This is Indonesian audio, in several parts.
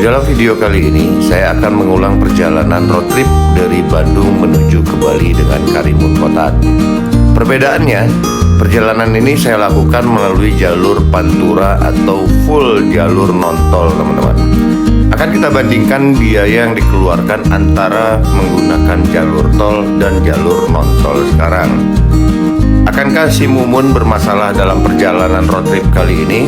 dalam video kali ini, saya akan mengulang perjalanan road trip dari Bandung menuju ke Bali dengan Karimun Kotat. Perbedaannya, perjalanan ini saya lakukan melalui jalur Pantura atau full jalur non-tol, teman-teman. Akan kita bandingkan biaya yang dikeluarkan antara menggunakan jalur tol dan jalur non-tol sekarang. Akankah si Mumun bermasalah dalam perjalanan road trip kali ini?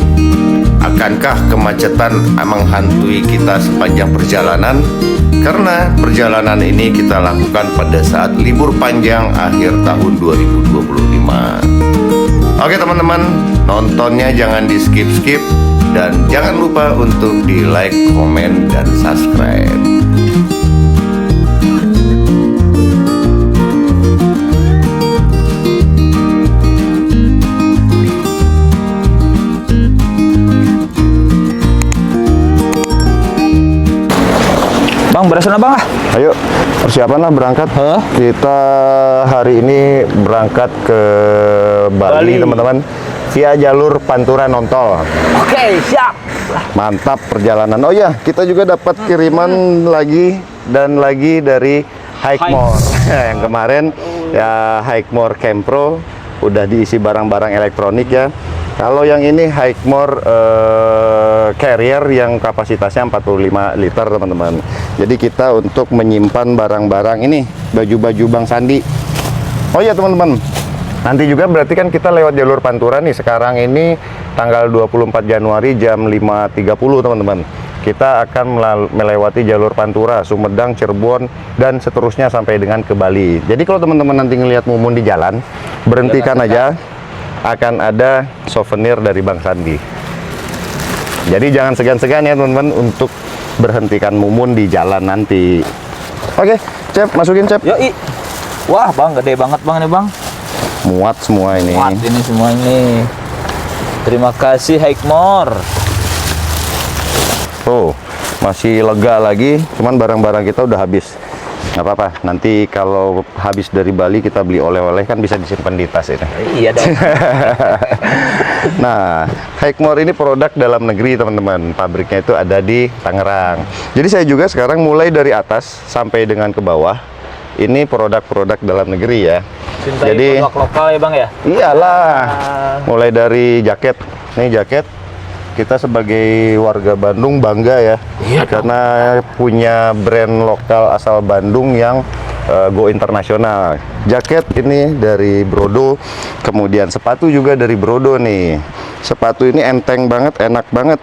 Akankah kemacetan menghantui kita sepanjang perjalanan? Karena perjalanan ini kita lakukan pada saat libur panjang akhir tahun 2025. Oke teman-teman, nontonnya jangan di skip-skip. Dan jangan lupa untuk di like, komen, dan subscribe. Bang, beresin bang ah. Ayo, persiapan lah berangkat. Kita hari ini berangkat ke Bali, teman-teman, via jalur Pantura non-tol. Oke, siap. Mantap perjalanan. Oh ya, kita juga dapat kiriman lagi dari Hikemore. Yang kemarin ya Hikemore Kempro udah diisi barang-barang elektronik ya. Kalau yang ini Hikemore Carrier yang kapasitasnya 45 liter, teman-teman. Jadi kita untuk menyimpan barang-barang ini, baju-baju Bang Sandi. Oh ya teman-teman, nanti juga berarti kan kita lewat jalur Pantura nih. Sekarang ini tanggal 24 Januari jam 5.30, teman-teman. Kita akan melewati jalur Pantura, Sumedang, Cirebon, dan seterusnya sampai dengan ke Bali. Jadi kalau teman-teman nanti ngelihat Mumun di jalan, berhentikan aja. Akan ada souvenir dari Bang Sandi. Jadi jangan segan-segan ya teman-teman untuk berhentikan Mumun di jalan nanti. Oke, Cep, masukin Cep. Yoi. Wah bang, gede banget bang ini bang. Muat semua ini. Muat ini semua ini. Terima kasih Hikemore. Oh, masih lega lagi. Cuman barang-barang kita udah habis. Nggak apa-apa, nanti kalau habis dari Bali kita beli oleh-oleh kan bisa disimpan di tas ini. Iya dong. Nah, Hikemore ini produk dalam negeri teman-teman. Pabriknya itu ada di Tangerang. Jadi saya juga sekarang mulai dari atas sampai dengan ke bawah. Ini produk-produk dalam negeri ya. Cintai Jadi produk lokal ya bang ya? Iyalah. Mulai dari jaket. Nih jaket. Kita sebagai warga Bandung bangga ya. Iya, karena punya brand lokal asal Bandung yang go internasional. Jaket ini dari Brodo, kemudian sepatu juga dari Brodo nih. Sepatu ini enteng banget, enak banget.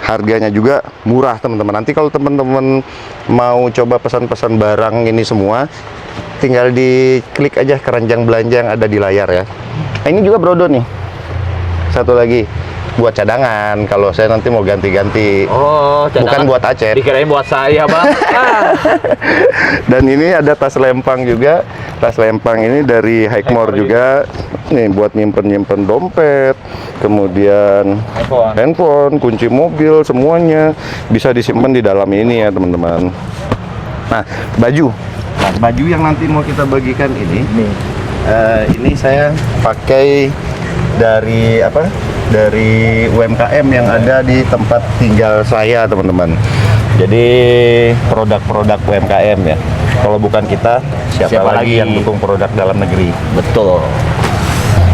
Harganya juga murah teman-teman. Nanti kalau teman-teman mau coba pesan-pesan barang ini semua, tinggal diklik aja keranjang belanja yang ada di layar ya. Nah, ini juga Brodo nih. Satu lagi buat cadangan, kalau saya nanti mau ganti-ganti. Oh, cadangan. Bukan buat Aceh. Dikirain buat saya bang. Dan ini ada tas lempang juga. Tas lempang ini dari Hikemore juga. Nih buat nyimpen dompet, kemudian handphone, kunci mobil, semuanya bisa disimpan di dalam ini ya teman-teman. Nah, baju. Nah, baju yang nanti mau kita bagikan ini. Ini saya pakai dari apa? Dari UMKM yang ada di tempat tinggal saya teman-teman. Jadi produk-produk UMKM ya. Kalau bukan kita, siapa lagi yang dukung produk dalam negeri? Betul.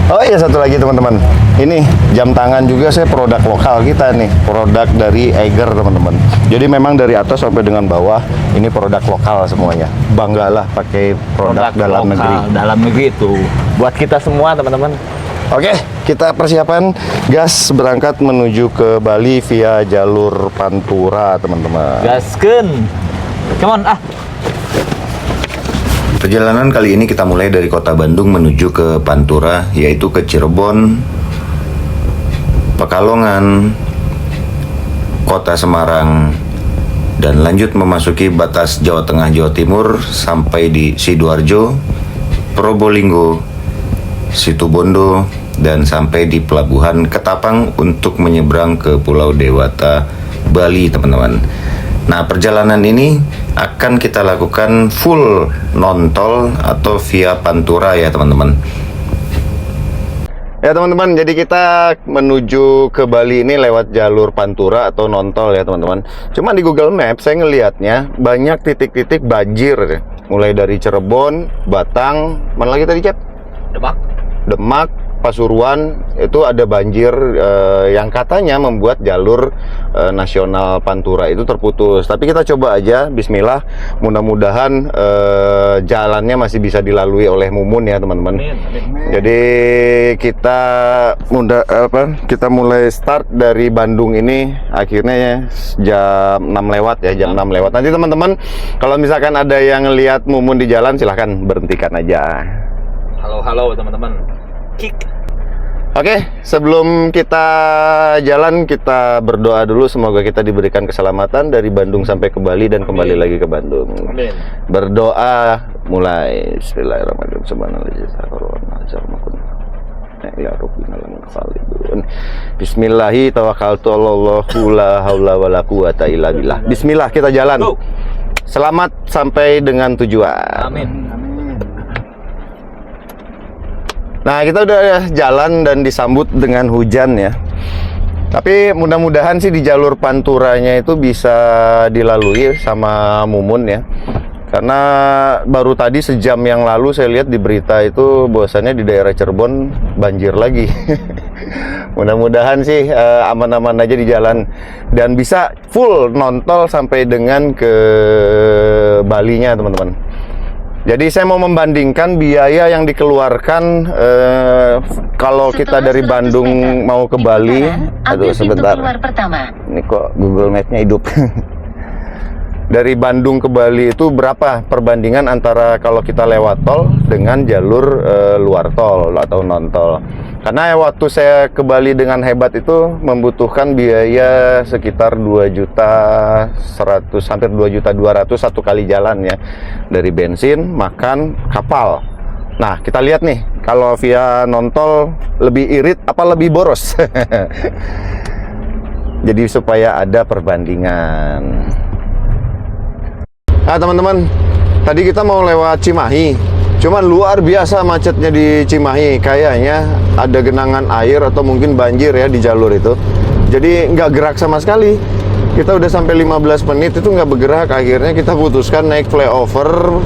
Oh iya, satu lagi teman-teman. Ini jam tangan juga saya produk lokal kita nih. Produk dari Eiger teman-teman. Jadi memang dari atas sampai dengan bawah ini produk lokal semuanya. Banggalah pakai produk dalam lokal, negeri. Dalam negeri itu buat kita semua teman-teman. Oke, kita persiapan gas berangkat menuju ke Bali via jalur Pantura, teman-teman. Gaskeun. Come on, ah. Perjalanan kali ini kita mulai dari kota Bandung menuju ke Pantura, yaitu ke Cirebon, Pekalongan, kota Semarang, dan lanjut memasuki batas Jawa Tengah Jawa Timur sampai di Sidoarjo, Probolinggo, Situbondo, dan sampai di pelabuhan Ketapang untuk menyeberang ke Pulau Dewata, Bali, teman-teman. Nah, perjalanan ini akan kita lakukan full non-tol atau via Pantura ya, teman-teman. Ya teman-teman, jadi kita menuju ke Bali ini lewat jalur Pantura atau non-tol ya teman-teman. Cuma di Google Maps saya ngelihatnya banyak titik-titik banjir, mulai dari Cirebon, Batang, mana lagi tadi Cep? Demak, Pasuruan, itu ada banjir yang katanya membuat jalur nasional Pantura itu terputus. Tapi kita coba aja, bismillah, mudah-mudahan jalannya masih bisa dilalui oleh Mumun ya teman-teman. Jadi kita mulai start dari Bandung ini akhirnya jam 6 lewat ya, jam 6 lewat. Nanti teman-teman kalau misalkan ada yang lihat Mumun di jalan silahkan berhentikan aja. Halo teman-teman. Oke, sebelum kita jalan, kita berdoa dulu. Semoga kita diberikan keselamatan dari Bandung sampai ke Bali dan kembali lagi ke Bandung. Amin. Berdoa mulai. Bismillahirrahmanirrahim. Bismillahi tawakkaltu Allahu la haula wala quwata illa billah. Bismillah, kita jalan. Selamat sampai dengan tujuan. Amin. Nah, kita udah jalan dan disambut dengan hujan ya. Tapi mudah-mudahan sih di jalur Panturanya itu bisa dilalui sama Mumun ya. Karena baru tadi sejam yang lalu saya lihat di berita itu bahwasannya di daerah Cirebon banjir lagi. Mudah-mudahan sih aman-aman aja di jalan dan bisa full non-tol sampai dengan ke Balinya teman-teman. Jadi saya mau membandingkan biaya yang dikeluarkan kalau kita dari Bandung mau ke Bali. Aduh sebentar. Ini kok Google Maps-nya hidup. Dari Bandung ke Bali itu berapa perbandingan antara kalau kita lewat tol dengan jalur luar tol atau non tol? Karena waktu saya ke Bali dengan hebat itu membutuhkan biaya sekitar 2.100.000 hampir 2.200.000 satu kali jalan ya, dari bensin, makan, kapal. Nah kita lihat nih kalau via non tol lebih irit apa lebih boros? Jadi supaya ada perbandingan. Nah teman-teman, tadi kita mau lewat Cimahi. Cuman luar biasa macetnya di Cimahi. Kayaknya ada genangan air atau mungkin banjir ya di jalur itu. Jadi nggak gerak sama sekali. Kita udah sampai 15 menit itu nggak bergerak. Akhirnya kita putuskan naik flyover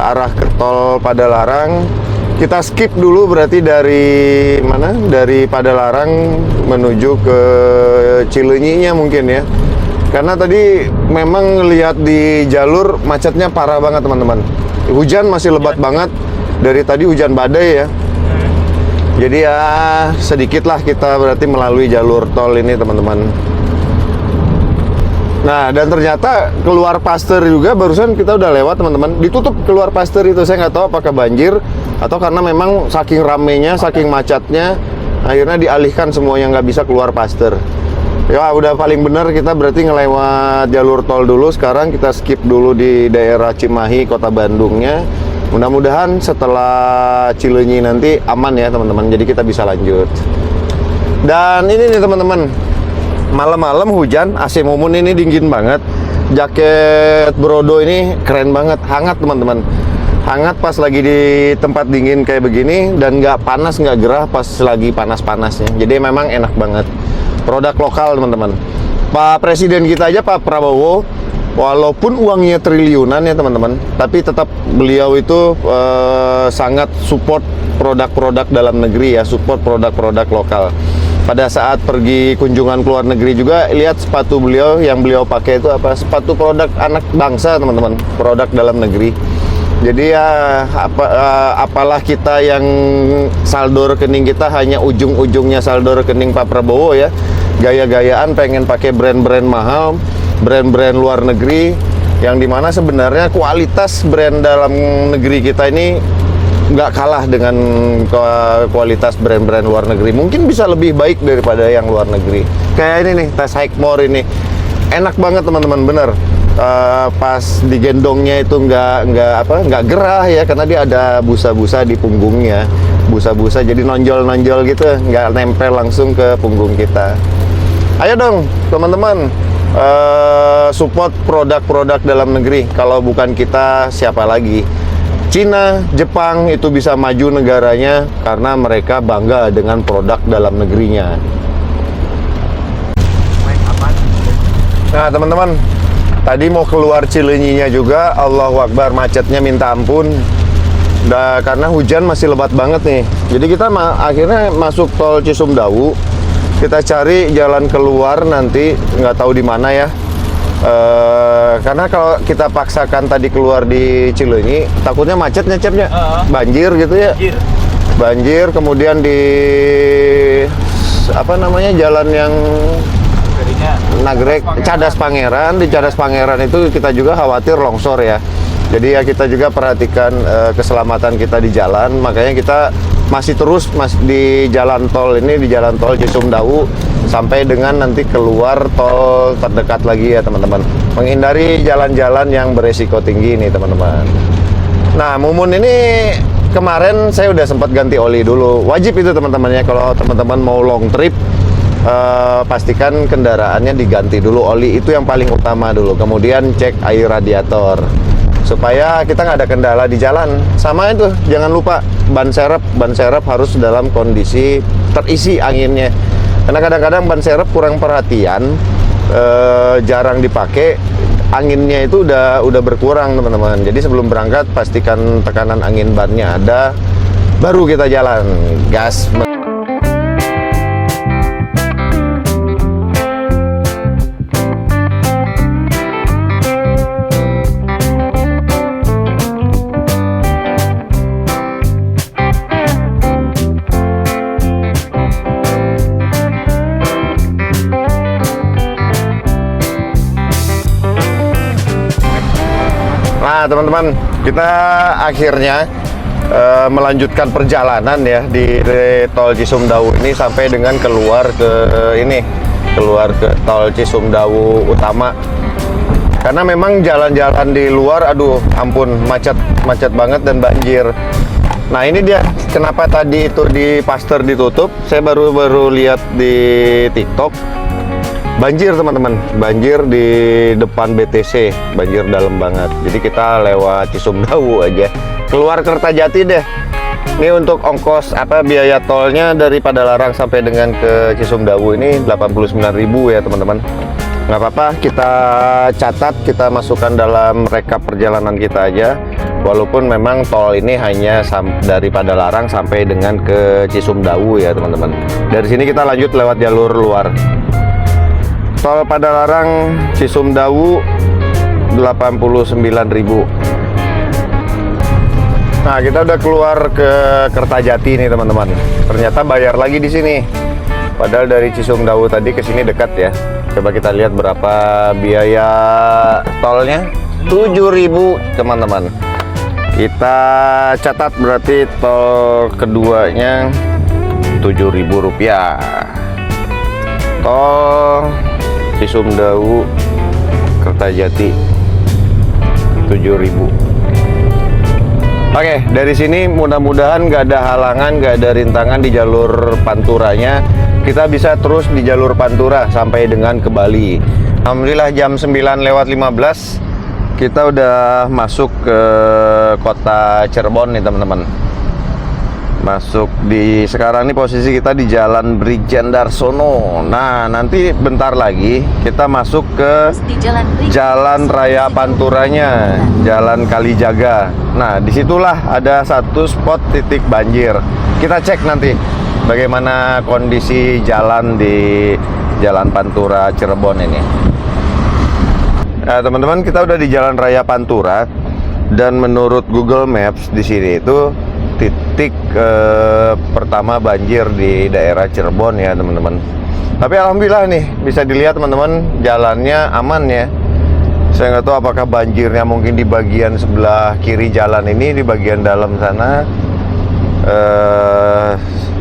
arah ke tol Padalarang. Kita skip dulu berarti dari mana? Dari Padalarang menuju ke Cileunyinya mungkin ya. Karena tadi memang lihat di jalur macetnya parah banget teman-teman. Hujan masih lebat banget. Dari tadi hujan badai ya. Jadi ya sedikit lah kita berarti melalui jalur tol ini teman-teman. Nah dan ternyata keluar Paster juga barusan kita udah lewat teman-teman. Ditutup keluar Paster itu, saya nggak tahu apakah banjir atau karena memang saking ramenya, saking macetnya akhirnya dialihkan semua yang nggak bisa keluar Paster. Ya udah paling benar kita berarti ngelewat jalur tol dulu. Sekarang kita skip dulu di daerah Cimahi, kota Bandungnya. Mudah-mudahan setelah Cileunyi nanti aman ya teman-teman. Jadi kita bisa lanjut. Dan ini nih teman-teman, malam-malam hujan, AC Mumun ini dingin banget. Jaket Brodo ini keren banget, hangat teman-teman. Hangat pas lagi di tempat dingin kayak begini dan nggak panas, nggak gerah pas lagi panas-panasnya. Jadi memang enak banget. Produk lokal teman-teman. Pak Presiden kita aja Pak Prabowo, walaupun uangnya triliunan ya teman-teman, tapi tetap beliau itu sangat support produk-produk dalam negeri ya, support produk-produk lokal. Pada saat pergi kunjungan ke luar negeri juga lihat sepatu beliau yang beliau pakai itu apa? Sepatu produk anak bangsa teman-teman, produk dalam negeri. Jadi ya apalah kita yang saldo rekening kita hanya ujung-ujungnya saldo rekening Pak Prabowo ya. Gaya-gayaan pengen pakai brand-brand mahal, brand-brand luar negeri yang dimana sebenarnya kualitas brand dalam negeri kita ini nggak kalah dengan kualitas brand-brand luar negeri. Mungkin bisa lebih baik daripada yang luar negeri. Kayak ini nih, tas Hikmore ini enak banget teman-teman, bener. Pas digendongnya itu nggak gerah ya, karena dia ada busa-busa di punggungnya, busa-busa jadi nonjol-nonjol gitu, nggak nempel langsung ke punggung kita. Ayo dong teman-teman, support produk-produk dalam negeri. Kalau bukan kita siapa lagi? Cina, Jepang itu bisa maju negaranya karena mereka bangga dengan produk dalam negerinya. Nah teman-teman, tadi mau keluar Cileunyinya juga, Allahu Akbar, macetnya minta ampun. Karena hujan masih lebat banget nih. Jadi kita akhirnya masuk tol Cisumdawu. Kita cari jalan keluar nanti, nggak tahu di mana ya. Karena kalau kita paksakan tadi keluar di Cileunyi, takutnya macet nyecepnya, banjir gitu ya. Banjir, kemudian di apa namanya jalan yang Nagrek, Cadas Pangeran. Di Cadas Pangeran itu kita juga khawatir longsor ya. Jadi ya kita juga perhatikan keselamatan kita di jalan. Makanya kita masih terus di jalan tol ini, di jalan tol Cisumdawu sampai dengan nanti keluar tol terdekat lagi ya teman-teman. Menghindari jalan-jalan yang beresiko tinggi nih teman-teman. Nah Mumun ini kemarin saya udah sempat ganti oli dulu. Wajib itu teman-teman ya, kalau teman-teman mau long trip pastikan kendaraannya diganti dulu oli, itu yang paling utama dulu. Kemudian cek air radiator supaya kita nggak ada kendala di jalan. Sama itu, jangan lupa ban serep harus dalam kondisi terisi anginnya. Karena kadang-kadang ban serep kurang perhatian, jarang dipakai, anginnya itu udah berkurang teman-teman. Jadi sebelum berangkat pastikan tekanan angin bannya ada, baru kita jalan gas. Nah teman-teman, kita akhirnya melanjutkan perjalanan ya di tol Cisumdawu ini sampai dengan keluar ke tol Cisumdawu utama. Karena memang jalan-jalan di luar, aduh ampun, macet banget dan banjir. Nah ini dia kenapa tadi itu di Pasteur ditutup. Saya baru lihat di TikTok. Banjir teman-teman, banjir di depan BTC, banjir dalam banget. Jadi kita lewat Cisumdawu aja, keluar Kertajati deh. Ini untuk ongkos biaya tolnya dari Padalarang sampai dengan ke Cisumdawu ini 89.000 ya teman-teman. Nggak apa-apa, kita catat, kita masukkan dalam rekap perjalanan kita aja. Walaupun memang tol ini hanya dari Padalarang sampai dengan ke Cisumdawu ya teman-teman. Dari sini kita lanjut lewat jalur luar. Tol Padalarang Cisumdawu 89.000. Nah, kita udah keluar ke Kertajati nih teman-teman. Ternyata bayar lagi di sini. Padahal dari Cisumdawu tadi ke sini dekat ya. Coba kita lihat berapa biaya tolnya. 7.000 teman-teman. Kita catat berarti tol keduanya 7.000 rupiah. Tol Cisumdawu Kertajati 7.000. Oke, dari sini mudah-mudahan nggak ada halangan, nggak ada rintangan di jalur Panturanya. Kita bisa terus di jalur Pantura sampai dengan ke Bali. Alhamdulillah jam 9:15 kita udah masuk ke kota Cirebon nih teman-teman. Masuk sekarang ini posisi kita di Jalan Brigjen Darsono. Nah, nanti bentar lagi kita masuk ke Jalan Raya Panturanya, Jalan Kalijaga. Nah, disitulah ada satu spot titik banjir. Kita cek nanti bagaimana kondisi jalan di Jalan Pantura Cirebon ini. Nah, teman-teman, kita udah di Jalan Raya Pantura dan menurut Google Maps di sini itu titik pertama banjir di daerah Cirebon ya teman-teman. Tapi alhamdulillah nih bisa dilihat teman-teman, jalannya aman ya. Saya nggak tahu apakah banjirnya mungkin di bagian sebelah kiri jalan ini, di bagian dalam sana.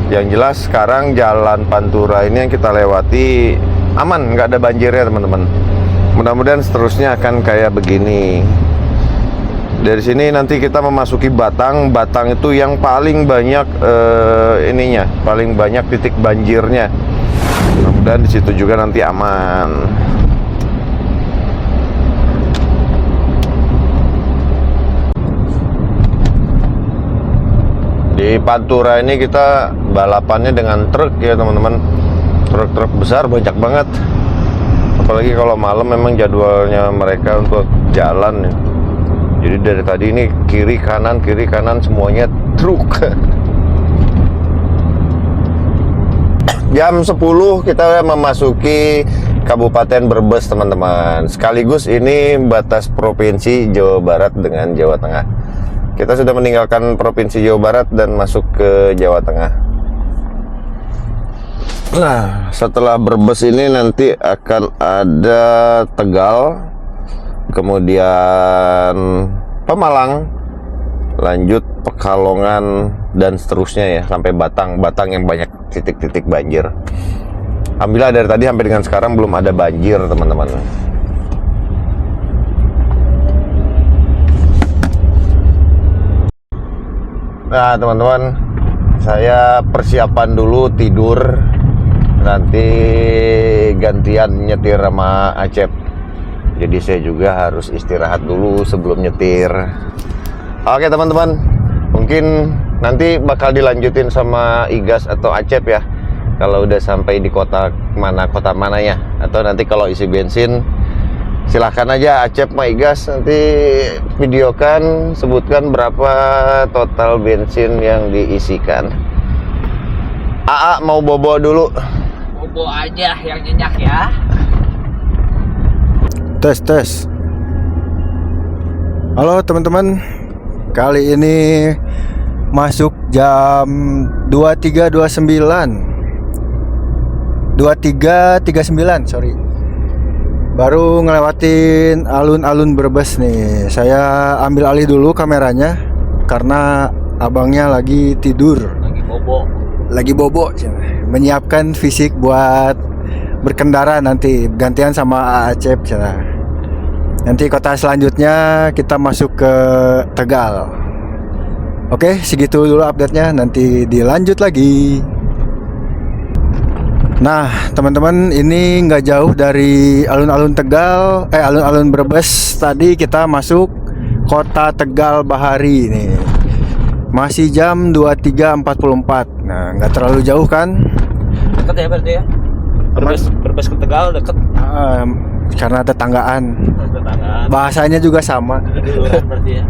Yang jelas sekarang Jalan Pantura ini yang kita lewati aman, nggak ada banjirnya teman-teman. Mudah-mudahan seterusnya akan kayak begini. Dari sini nanti kita memasuki Batang. Batang itu yang paling banyak paling banyak titik banjirnya. Mudah-mudahan di situ juga nanti aman. Di Pantura ini kita balapannya dengan truk ya teman-teman. Truk-truk besar banyak banget. Apalagi kalau malam memang jadwalnya mereka untuk jalan ya. Jadi dari tadi ini kiri kanan semuanya truk. Jam 10 kita memasuki Kabupaten Brebes teman-teman. Sekaligus ini batas Provinsi Jawa Barat dengan Jawa Tengah. Kita sudah meninggalkan Provinsi Jawa Barat dan masuk ke Jawa Tengah. Nah, setelah Brebes ini nanti akan ada Tegal, kemudian Pemalang, lanjut Pekalongan dan seterusnya ya sampai Batang yang banyak titik-titik banjir. Alhamdulillah dari tadi sampai dengan sekarang belum ada banjir teman-teman. Nah teman-teman, saya persiapan dulu tidur, nanti gantian nyetir sama Acep. Jadi saya juga harus istirahat dulu sebelum nyetir. Oke teman-teman, mungkin nanti bakal dilanjutin sama Igas atau Acep ya. Kalau udah sampai di kota mananya. Atau nanti kalau isi bensin, silahkan aja Acep sama Igas nanti videokan, sebutkan berapa total bensin yang diisikan. AA mau bobo dulu. Bobo aja yang nyenyak ya. Tes. Halo teman-teman. Kali ini masuk jam 23.39, sorry. Baru ngelewatin alun-alun Brebes nih. Saya ambil alih dulu kameranya karena abangnya lagi tidur. Lagi bobo. Menyiapkan fisik buat berkendara nanti gantian sama Acep. Nanti kota selanjutnya kita masuk ke Tegal. Oke, segitu dulu update-nya. Nanti dilanjut lagi. Nah, teman-teman, ini nggak jauh dari alun-alun Tegal, alun-alun Brebes. Tadi kita masuk kota Tegal Bahari nih. Masih jam 23.44. Nah, nggak terlalu jauh kan? Deket ya berarti ya? Brebes ke Tegal deket. Karena tetanggaan. Bahasanya juga sama. Berarti ya.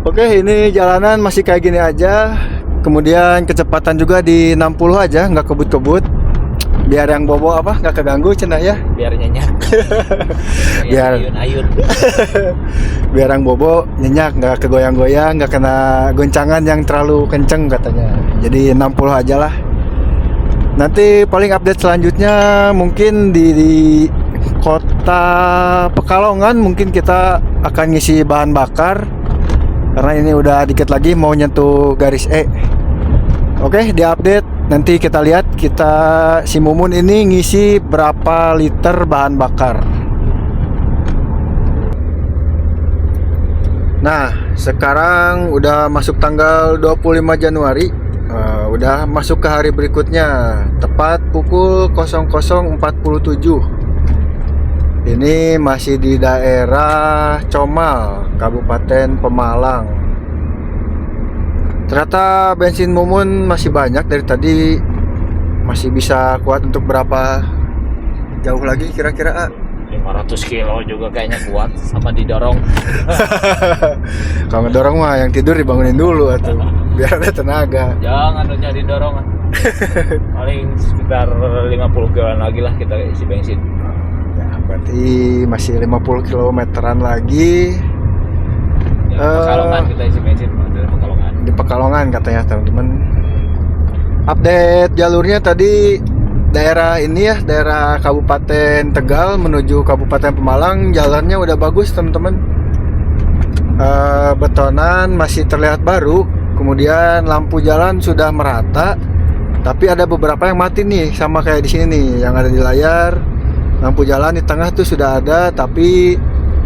Oke, ini jalanan masih kayak gini aja. Kemudian kecepatan juga di 60 aja, nggak kebut-kebut. Biar yang bobo nggak keganggu cenah ya. Biar nyenyak. Biar ayun. Biar yang bobo nyenyak, nggak kegoyang-goyang, nggak kena goncangan yang terlalu kenceng katanya. Jadi 60 aja lah. Nanti paling update selanjutnya mungkin di kota Pekalongan, mungkin kita akan ngisi bahan bakar karena ini udah dikit lagi mau nyentuh garis E. Oke, di update nanti kita lihat si Mumun ini ngisi berapa liter bahan bakar. Nah, sekarang udah masuk tanggal 25 Januari. Udah masuk ke hari berikutnya, tepat pukul 00.47. Ini masih di daerah Comal, Kabupaten Pemalang. Ternyata bensin Mumun masih banyak dari tadi. Masih bisa kuat untuk berapa jauh lagi kira-kira? 500 kilo juga kayaknya kuat sama didorong. Kalau ngedorong mah yang tidur dibangunin dulu atuh, biar ada tenaga. Jangan didorong. Paling sekitar 50 kiloan lagi lah kita isi bensin. Ya, berarti masih 50 kilometeran lagi. Ya, Pekalongan kita isi bensin di Pekalongan. Di Pekalongan katanya teman-teman. Update jalurnya tadi daerah ini ya, daerah Kabupaten Tegal menuju Kabupaten Pemalang, jalannya udah bagus teman-teman. Betonan masih terlihat baru, kemudian lampu jalan sudah merata, tapi ada beberapa yang mati nih, sama kayak di sini nih yang ada di layar. Lampu jalan di tengah tuh sudah ada, tapi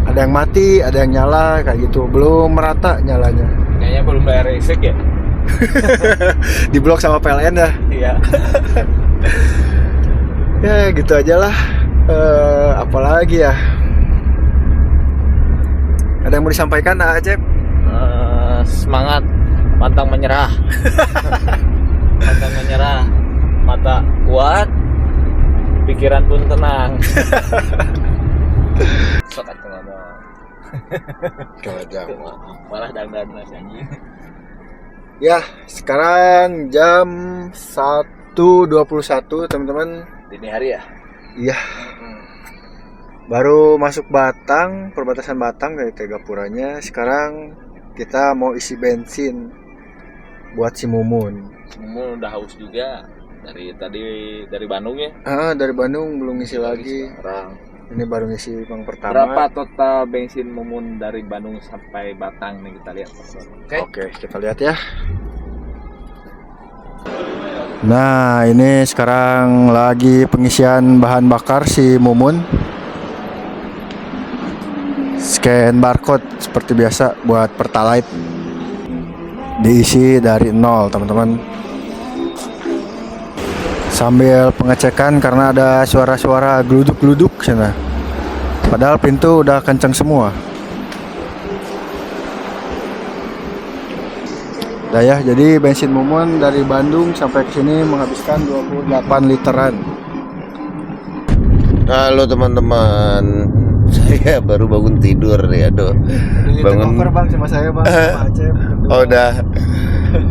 ada yang mati, ada yang nyala kayak gitu, belum merata nyalanya. Kayaknya belum bayar listrik ya. Di blok sama PLN ya. Iya. Ya gitu aja lah. Apalagi ya, ada yang mau disampaikan Acep? Semangat pantang menyerah. Pantang menyerah, mata kuat, pikiran pun tenang. Sok atuh ngomong. Malah dandan mas anjing. Ya, sekarang jam 1.21 teman-teman. Dini hari ya? Iya. Baru masuk Batang, perbatasan Batang dari Tegapuranya. Sekarang kita mau isi bensin buat si Mumun. Mumun udah haus juga dari Bandung ya? Dari Bandung belum ngisi lagi. Sekarang. Ini baru ngisi yang pertama. Berapa total bensin Mumun dari Bandung sampai Batang nih kita lihat. Oke, kita lihat ya. Nah, ini sekarang lagi pengisian bahan bakar si Mumun. Scan barcode seperti biasa buat Pertalite. Diisi dari nol, teman-teman. Sambil pengecekan karena ada suara-suara geluduk-geluduk sana. Padahal pintu udah kencang semua. Nah ya, jadi bensin Mumun dari Bandung sampai ke sini menghabiskan 28 literan. Halo teman-teman, saya baru bangun tidur nih, aduh. Bangun Bang sama saya Bang, sama Acep. Oh udah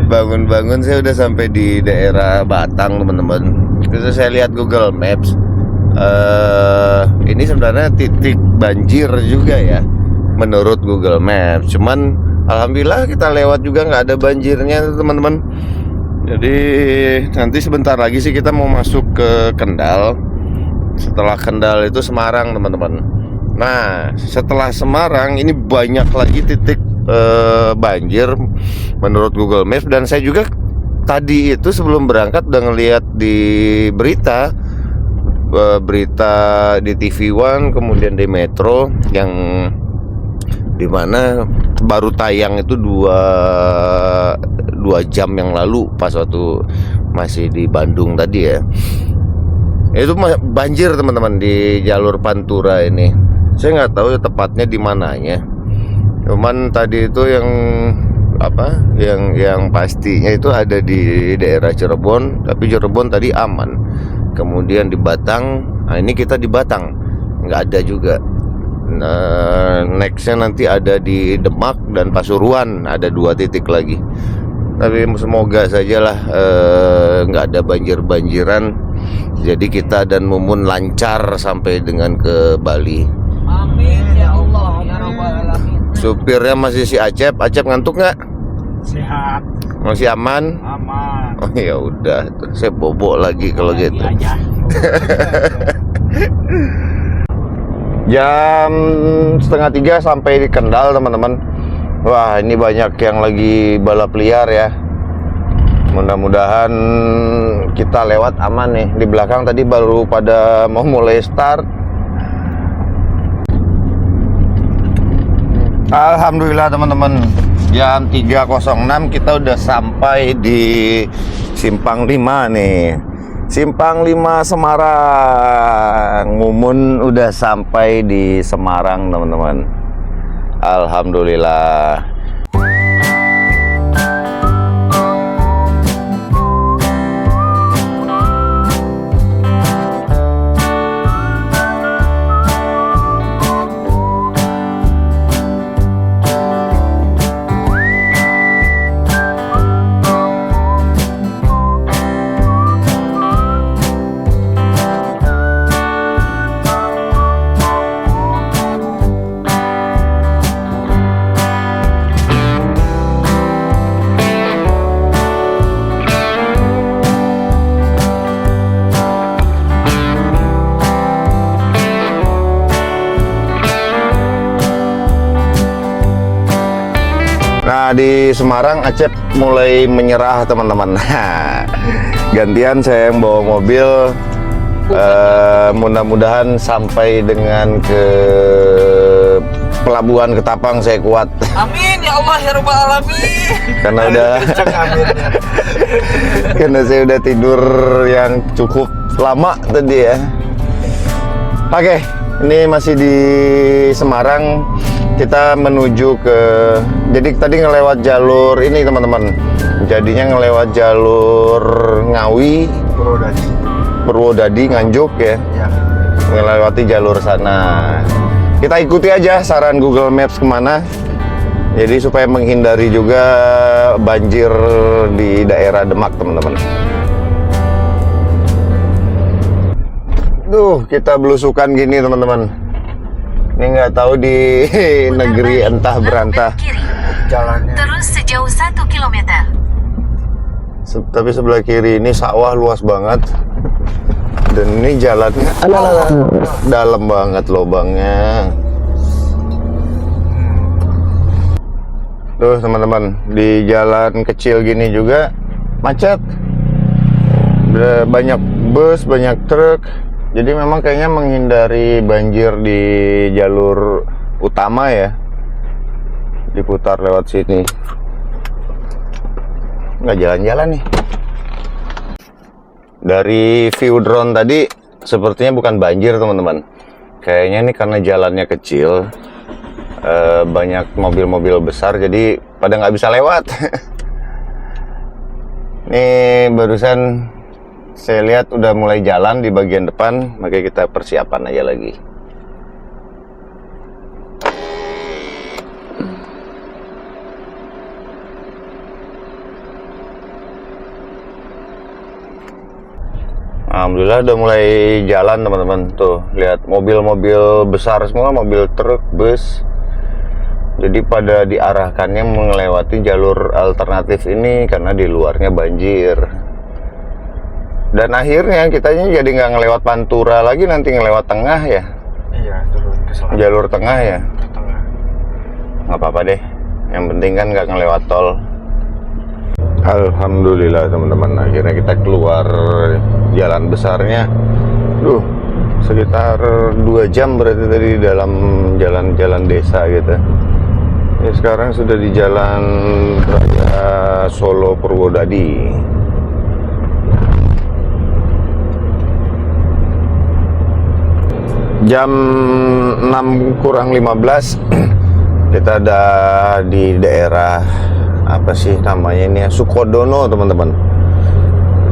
bangun-bangun saya udah sampai di daerah Batang teman-teman. Terus saya lihat Google Maps. Ini sebenarnya titik banjir juga ya menurut Google Maps. Cuman alhamdulillah kita lewat juga nggak ada banjirnya teman-teman. Jadi nanti sebentar lagi sih kita mau masuk ke Kendal. Setelah Kendal itu Semarang teman-teman. Nah setelah Semarang ini banyak lagi titik banjir menurut Google Maps. Dan saya juga tadi itu sebelum berangkat udah ngeliat di berita di TV One kemudian di Metro yang dimana baru tayang itu 2 jam yang lalu pas waktu masih di Bandung tadi ya. Itu banjir teman-teman di jalur Pantura ini. Saya nggak tahu ya tepatnya di mananya. Cuman tadi itu yang pastinya itu ada di daerah Cirebon, tapi Cirebon tadi aman. Kemudian di Batang, nah ini kita di Batang nggak ada juga. Nah, nextnya nanti ada di Demak dan Pasuruan, ada 2 titik lagi. Tapi semoga sajalah nggak ada banjir-banjiran. Jadi kita dan Mumun lancar sampai dengan ke Bali. Amin ya Allah ya Rabbal alamin. Supirnya masih si Acep. Acep ngantuk nggak? Sehat, Masih aman? aman. Oh ya udah, saya bobo lagi kalau gitu. Aja. Jam 2:30 sampai di Kendal teman-teman. Wah ini banyak yang lagi balap liar ya. Mudah-mudahan kita lewat aman nih. Di belakang tadi baru pada mau mulai start. Alhamdulillah teman-teman, jam 3.06 kita udah sampai di Simpang 5 nih. Simpang 5 Semarang. Mumun udah sampai di Semarang teman-teman. Alhamdulillah. Nah di Semarang Acep mulai menyerah teman-teman. Gantian saya yang bawa mobil. Mudah-mudahan sampai dengan ke pelabuhan Ketapang saya kuat. Amin ya Allah ya Rabbal alamin. Karena udah karena saya udah tidur yang cukup lama tadi ya. Oke, ini masih di Semarang. kita menuju ke, jadi tadi ngelewat jalur ini teman-teman, jadinya ngelewat jalur Ngawi, Purwodadi, Nganjuk ya, melewati jalur sana. Kita ikuti aja saran Google Maps kemana, jadi supaya menghindari juga banjir di daerah Demak teman-teman. Duh, kita belusukan gini teman-teman. Ini nggak tahu di negeri entah berantah Jalannya. Terus sejauh 1 km. Tapi sebelah kiri ini sawah luas banget. Dan ini jalannya dalam banget lubangnya. Tuh teman-teman, di jalan kecil gini juga macet. Banyak bus, banyak truk. Jadi memang kayaknya menghindari banjir di jalur utama ya, diputar lewat sini. Nggak jalan-jalan nih. Dari view drone tadi sepertinya bukan banjir teman-teman. Kayaknya ini karena jalannya kecil, banyak mobil-mobil besar jadi pada nggak bisa lewat. Nih barusan saya lihat udah mulai jalan di bagian depan, makanya kita persiapan aja lagi. Alhamdulillah udah mulai jalan teman-teman. Tuh lihat mobil-mobil besar semua, mobil truk, bus. Jadi pada diarahkannya melewati jalur alternatif ini karena di luarnya banjir. Dan akhirnya kitanya jadi nggak ngelewat Pantura lagi, nanti ngelewat tengah ya. Iya, turun ke selatan. Jalur tengah ya. Ke tengah. Nggak apa-apa deh. Yang penting kan nggak ngelewat tol. Alhamdulillah teman-teman, akhirnya kita keluar jalan besarnya. Duh, sekitar 2 jam berarti tadi di dalam jalan-jalan desa gitu. Ya, sekarang sudah di jalan raya Solo Purwodadi. Jam 6 kurang 15 kita ada di daerah apa sih namanya ini ya, Sukodono teman-teman.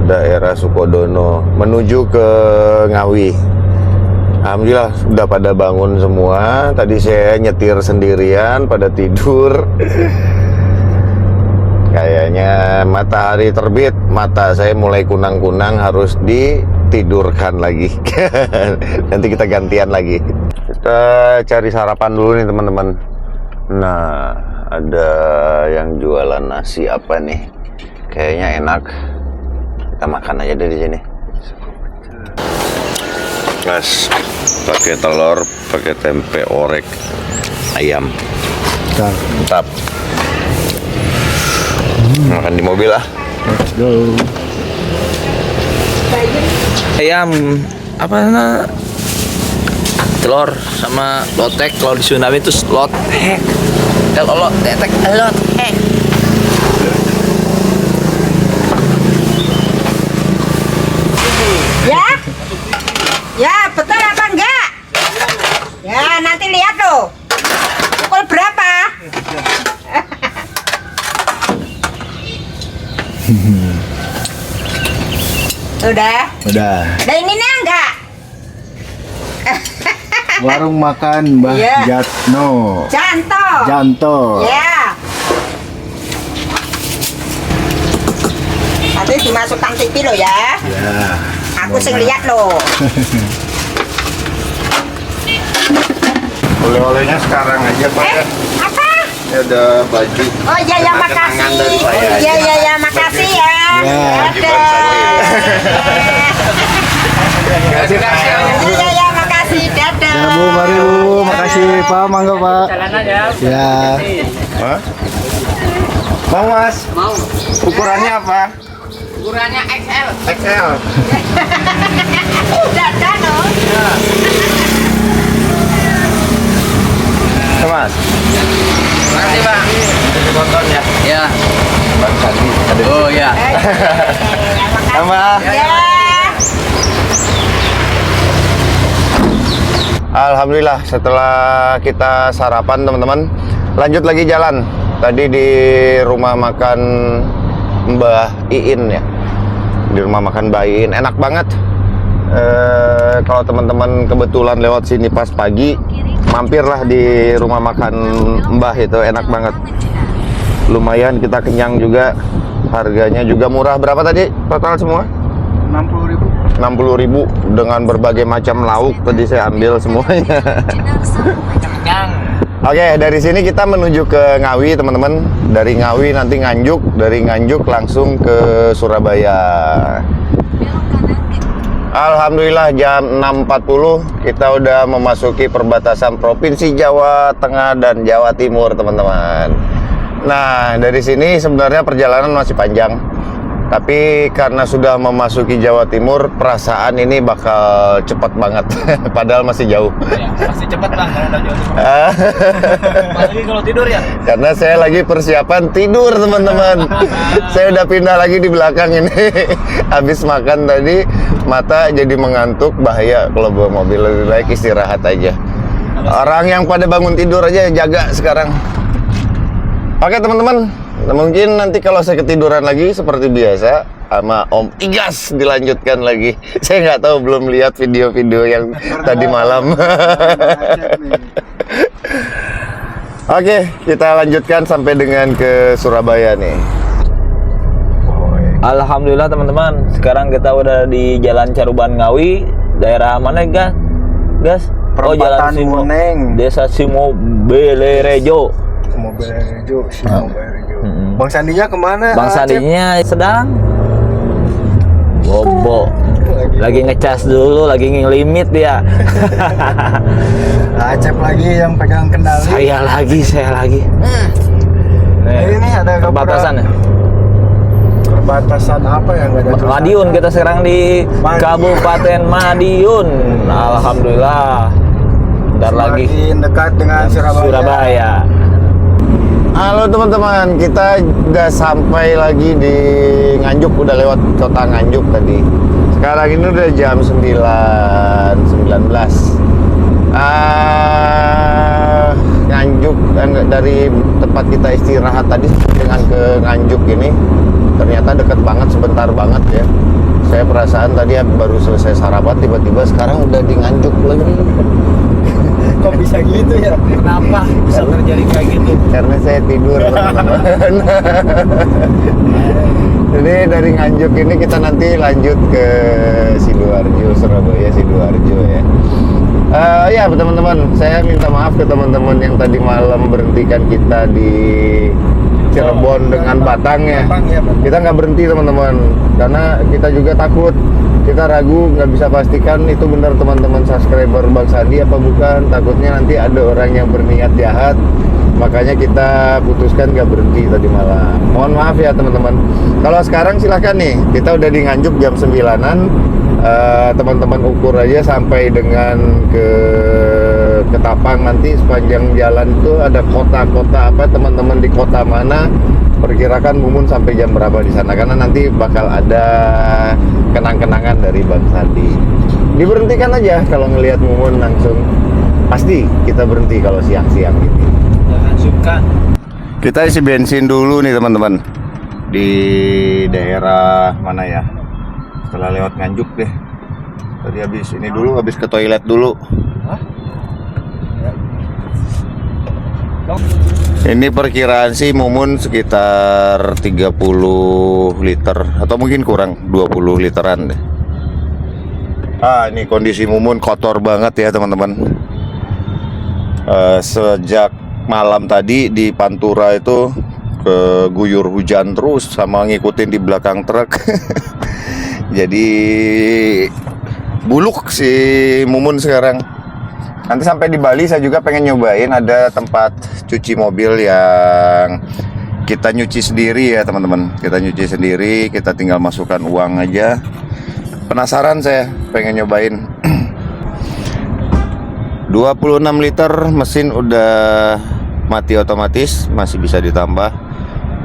Daerah Sukodono menuju ke Ngawi. Alhamdulillah udah pada bangun semua. Tadi saya nyetir sendirian, pada tidur. Kayaknya matahari terbit, mata saya mulai kunang-kunang, harus ditidurkan lagi. Nanti kita gantian lagi. Kita cari sarapan dulu nih teman-teman. Nah, ada yang jualan nasi apa nih? Kayaknya enak. Kita makan aja dari sini. Mas, pakai telur, pakai tempe orek, ayam. Mantap. Makan di mobil lah. Let's go. Ayam apa namanya? Telur sama lotek. Kalau di Sunda itu lotek. Kalau lotek lotek. Ya? Ya, betul apa enggak? Ya, nanti lihat loh. Pukul berapa? Udah? Udah. Ada ininya enggak? Warung makan Mbah Iya. Jatno. Janto. Janto. Ya. Nanti dimasukkan TV lo ya. Ya. Aku sing lihat lo. Oleh-olehnya sekarang aja Pak ya. Apa? Ini ada baju. Oh iya ya, Ada makasih. kenangan dari saya Oh, iya aja. iya ya, makasih ya. Ya. Kewajiban saya. Kasih Iya ya, makasih. Dadah. Ya Bu, mari Bu. Makasih Pak, mangga Pak. Jalan aja. Ya. Hah? Mau Mas? Mau. Ukurannya apa? Ukurannya XL. XL. Dadah no. Mas. Makasih, Pak. Ditonton ya. Ya. Bang Sandi ada di Oh ya. Sama. Ya. Alhamdulillah setelah kita sarapan teman-teman, lanjut lagi jalan. Tadi di rumah makan Mbah Iin ya. Di rumah makan Mbah Iin enak banget. Kalau teman-teman kebetulan lewat sini pas pagi, mampirlah di rumah makan Mbah, itu enak banget. Lumayan kita kenyang juga. Harganya juga murah. Berapa tadi total semua? 60.000 dengan berbagai macam lauk. Tadi saya ambil semuanya. Oke, dari sini kita menuju ke Ngawi teman-teman. Dari Ngawi nanti Nganjuk, dari Nganjuk langsung ke Surabaya. Alhamdulillah jam 6.40 kita udah memasuki perbatasan Provinsi Jawa Tengah dan Jawa Timur teman-teman. Nah, dari sini sebenarnya perjalanan masih panjang. Tapi karena sudah memasuki Jawa Timur, perasaan ini bakal cepat banget. Padahal masih jauh. Ya, masih cepat lah kalau udah jauh. Apalagi kalau tidur ya. Karena saya lagi persiapan tidur teman-teman. Saya udah pindah lagi di belakang ini. Habis makan tadi, mata jadi mengantuk, bahaya kalau bawa mobil. Lebih baik istirahat aja. Orang yang pada bangun tidur aja jaga sekarang. Oke teman-teman, mungkin nanti kalau saya ketiduran lagi seperti biasa sama Om Igas dilanjutkan lagi. Saya nggak tahu, belum lihat video-video yang tadi malam. Oke, kita lanjutkan sampai dengan ke Surabaya nih. Alhamdulillah teman-teman, sekarang kita udah di Jalan Caruban Ngawi, daerah mana Gas? Gas? Perempatan Simo, Muneng. Desa Simo Belerejo. Bang Sandinya kemana? Bang Sandinya sedang bobo, lagi ngecas dulu, lagi ngelimit dia. Acep lagi yang pegang kendali. Saya lagi. Ini ada perbatasan ya? Perbatasan apa yang nggak ada tulisan? Madiun, kita sekarang di Kabupaten Madiun. Alhamdulillah. Bentar lagi Semakin dekat dengan Surabaya. Halo teman-teman, kita udah sampai lagi di Nganjuk, udah lewat kota Nganjuk tadi. Sekarang ini udah jam 9.19. Nganjuk, dari tempat kita istirahat tadi dengan ke Nganjuk ini ternyata deket banget, sebentar banget ya. Saya perasaan tadi baru selesai sarapan, tiba-tiba sekarang udah di Nganjuk lagi. Kok bisa gitu ya? Kenapa bisa terjadi kayak gitu? Karena saya tidur teman-teman. Jadi dari Nganjuk ini kita nanti lanjut ke Sidoarjo, Surabaya Sidoarjo ya. Ya teman-teman, saya minta maaf ke teman-teman yang tadi malam berhentikan kita di Cirebon dengan Batang ya. Kita nggak berhenti teman-teman, karena kita juga takut. Kita ragu, nggak bisa pastikan itu benar teman-teman subscriber Bang Sandi apa bukan. Takutnya nanti ada orang yang berniat jahat, makanya kita putuskan nggak berhenti tadi malam. Mohon maaf ya teman-teman. Kalau sekarang silahkan nih, kita udah di Nganjuk jam 9-an. Teman-teman ukur aja sampai dengan ke Ketapang, nanti sepanjang jalan itu ada kota-kota apa, teman-teman di kota mana, perkirakan Mumun sampai jam berapa di sana, karena nanti bakal ada kenang-kenangan dari Bang Sandi. Diberhentikan aja kalau ngelihat Mumun langsung, pasti kita berhenti kalau siang-siang gitu. Jangan suka. Kita isi bensin dulu nih teman-teman di daerah mana ya, setelah lewat Nganjuk deh. Tadi habis ini dulu, habis ke toilet dulu. Ini perkiraan sih Mumun sekitar 30 liter atau mungkin kurang, 20 literan deh. Ini kondisi Mumun kotor banget ya teman-teman. Sejak malam tadi di Pantura itu keguyur hujan terus sama ngikutin di belakang truk. Jadi buluk si Mumun sekarang. Nanti sampai di Bali saya juga pengen nyobain ada tempat cuci mobil yang kita nyuci sendiri ya teman-teman. Kita nyuci sendiri, kita tinggal masukkan uang aja. Penasaran saya, pengen nyobain. 26 liter, mesin udah mati otomatis, masih bisa ditambah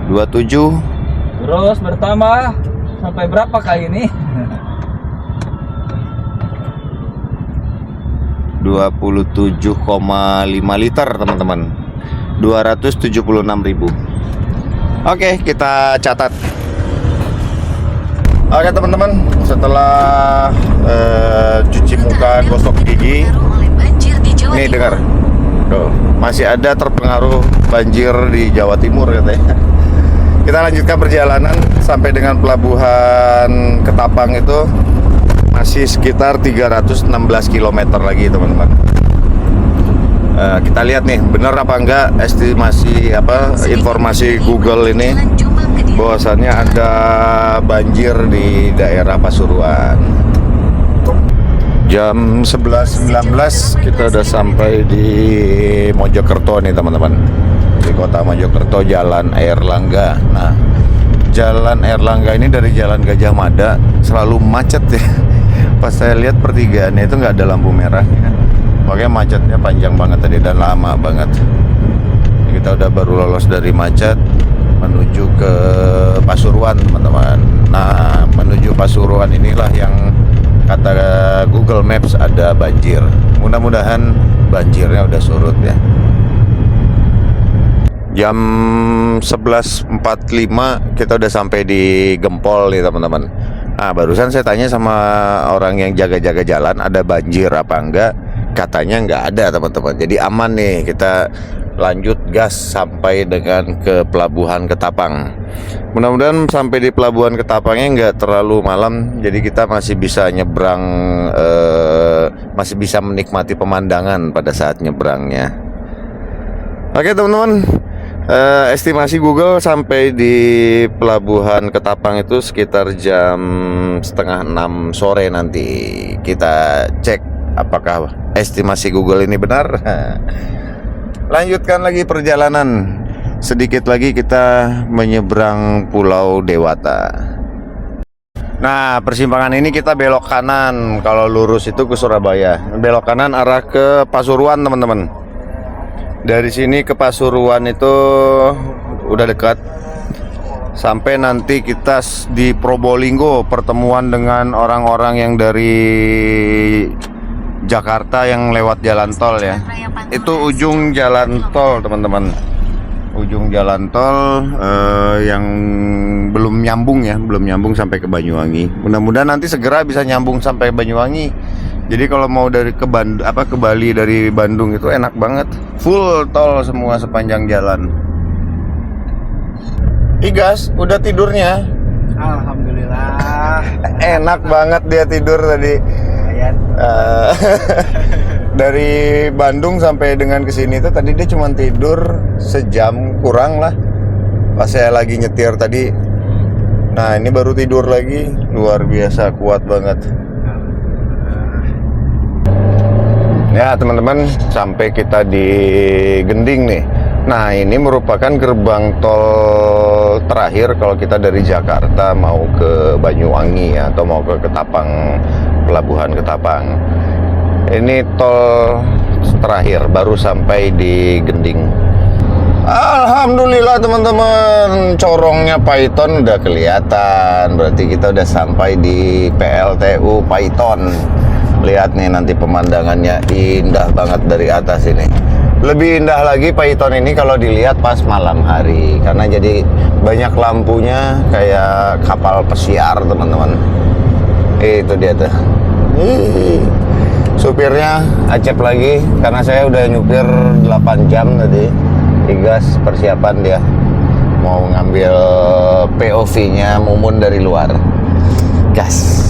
27. Terus bertambah sampai berapa kali ini? 27,5 liter teman-teman, 276.000. Oke, kita catat. Oke teman-teman, setelah cuci muka, gosok gigi, nih dengar, tuh, masih ada terpengaruh banjir di Jawa Timur katanya. Kita lanjutkan perjalanan sampai dengan pelabuhan Ketapang itu masih sekitar 316 km lagi teman-teman. Kita lihat nih, bener apa enggak estimasi informasi Google ini bahwasannya ada banjir di daerah Pasuruan. Jam 11.19 kita udah sampai di Mojokerto nih teman-teman, di kota Mojokerto, Jalan Airlangga. Nah, Jalan Airlangga ini dari Jalan Gajah Mada selalu macet ya. Pas saya lihat pertigaannya itu nggak ada lampu merah ya. Makanya macetnya panjang banget tadi dan lama banget. Kita udah baru lolos dari macet menuju ke Pasuruan teman-teman. Nah, menuju Pasuruan inilah yang kata Google Maps ada banjir. Mudah-mudahan banjirnya udah surut ya. Jam 11.45 kita udah sampai di Gempol nih teman-teman. Nah, barusan saya tanya sama orang yang jaga-jaga jalan ada banjir apa enggak. Katanya nggak ada teman-teman. Jadi aman nih, kita lanjut gas sampai dengan ke Pelabuhan Ketapang. Mudah-mudahan sampai di Pelabuhan Ketapangnya nggak terlalu malam, jadi kita masih bisa nyebrang, masih bisa menikmati pemandangan pada saat nyebrangnya. Oke teman-teman, estimasi Google sampai di Pelabuhan Ketapang itu sekitar jam 5:30 sore nanti. Kita cek apakah estimasi Google ini benar. Lanjutkan lagi perjalanan. Sedikit lagi kita menyeberang Pulau Dewata. Nah, persimpangan ini kita belok kanan. Kalau lurus itu ke Surabaya. Belok kanan arah ke Pasuruan teman-teman. Dari sini ke Pasuruan itu udah dekat. Sampai nanti kita di Probolinggo, pertemuan dengan orang-orang yang dari Jakarta yang lewat jalan tol ya. Itu ujung jalan tol teman-teman. Ujung jalan tol yang belum nyambung ya, belum nyambung sampai ke Banyuwangi. Mudah-mudahan nanti segera bisa nyambung sampai Banyuwangi. Jadi kalau mau dari ke Bali dari Bandung itu enak banget. Full tol semua sepanjang jalan. Igas, udah tidurnya? Alhamdulillah. Enak banget dia tidur tadi. Dari Bandung sampai dengan kesini tuh tadi dia cuma tidur sejam kurang lah. Pas saya lagi nyetir tadi. Nah, ini baru tidur lagi. Luar biasa, kuat banget. Ya teman-teman, sampai kita di Gending nih. Nah, ini merupakan gerbang tol terakhir kalau kita dari Jakarta mau ke Banyuwangi ya, atau mau ke Ketapang, Pelabuhan Ketapang. Ini tol terakhir, baru sampai di Gending. Alhamdulillah teman-teman, corongnya Python udah kelihatan. Berarti kita udah sampai di PLTU Python. Lihat nih nanti pemandangannya indah banget dari atas ini. Lebih indah lagi Python ini kalau dilihat pas malam hari, karena jadi banyak lampunya kayak kapal pesiar teman-teman. Itu dia tuh. Supirnya acep lagi karena saya udah nyupir 8 jam tadi. Igas persiapan dia mau ngambil POV-nya Mumun dari luar. Gas.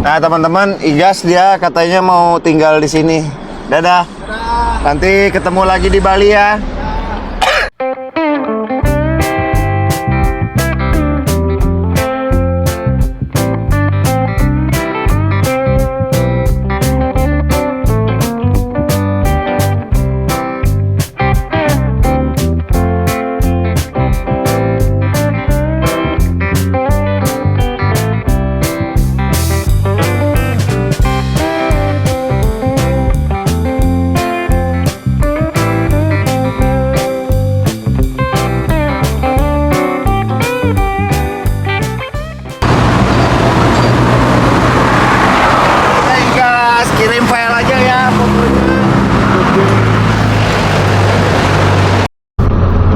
Nah teman-teman, Igas dia katanya mau tinggal di sini. Dadah. Nanti ketemu lagi di Bali ya.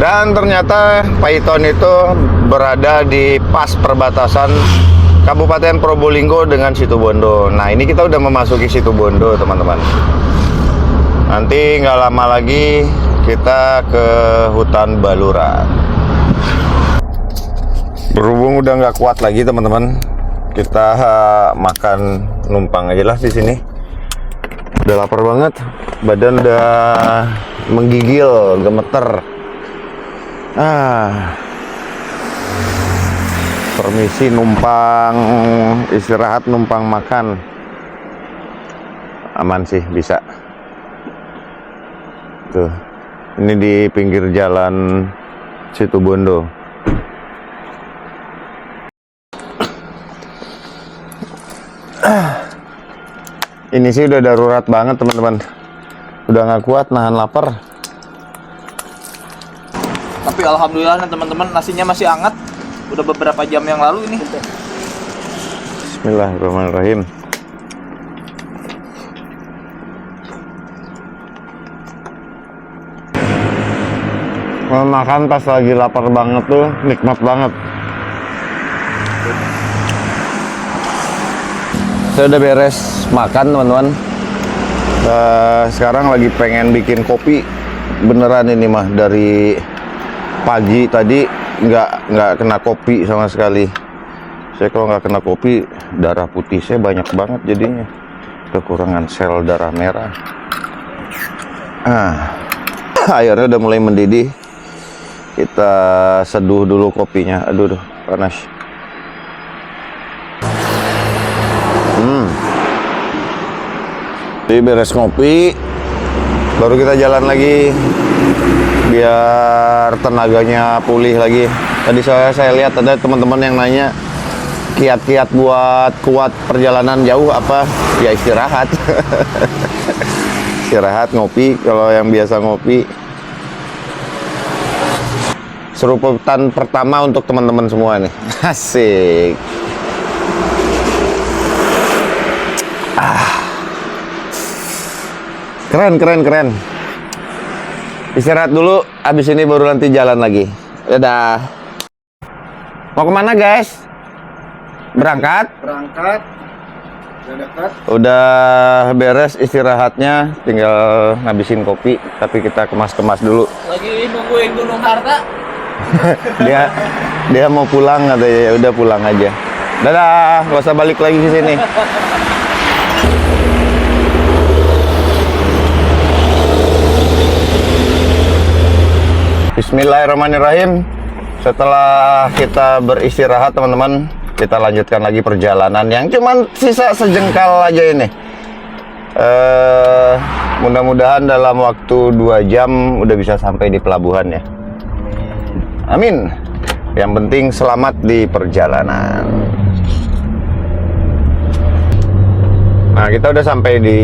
Dan ternyata Paiton itu berada di pas perbatasan Kabupaten Probolinggo dengan Situbondo. Nah, ini kita udah memasuki Situbondo, teman-teman. Nanti nggak lama lagi kita ke hutan Baluran. Berhubung udah nggak kuat lagi, teman-teman, kita makan numpang aja lah di sini. Udah lapar banget, badan udah menggigil, gemeter. Permisi numpang istirahat, numpang makan. Aman sih, bisa. Tuh, ini di pinggir jalan Situbondo. Ini sih udah darurat banget, teman-teman. Udah nggak kuat nahan lapar. Tapi alhamdulillah nih teman-teman, nasinya masih hangat. Udah beberapa jam yang lalu ini. Bismillahirrahmanirrahim. Kalau makan pas lagi lapar banget tuh nikmat banget. Saya udah beres makan, teman-teman. Sekarang lagi pengen bikin kopi. Beneran ini mah, dari pagi tadi nggak kena kopi sama sekali. Saya kalau nggak kena kopi, darah putih saya banyak banget jadinya. Kekurangan sel darah merah. Airnya udah mulai mendidih. Kita seduh dulu kopinya. Aduh, panas. Jadi beres ngopi, baru kita jalan lagi biar tenaganya pulih lagi. Tadi saya lihat ada teman-teman yang nanya kiat-kiat buat kuat perjalanan jauh apa? Ya istirahat. Istirahat, ngopi. Kalau yang biasa ngopi, seruputan pertama untuk teman-teman semua nih. Asik. Keren. Istirahat dulu, habis ini baru nanti jalan lagi. Dadah. Mau kemana, guys? Berangkat? Berangkat. Udah dekat. Udah beres istirahatnya, tinggal ngabisin kopi. Tapi kita kemas-kemas dulu. Lagi nungguin Gunung Harta. dia mau pulang katanya, ya udah pulang aja. Dadah, gak usah balik lagi ke sini. Bismillahirrahmanirrahim. Setelah kita beristirahat, teman-teman, kita lanjutkan lagi perjalanan yang cuman sisa sejengkal aja ini. Mudah-mudahan dalam waktu 2 jam udah bisa sampai di pelabuhan ya. Amin. Yang penting selamat di perjalanan. Nah, kita udah sampai di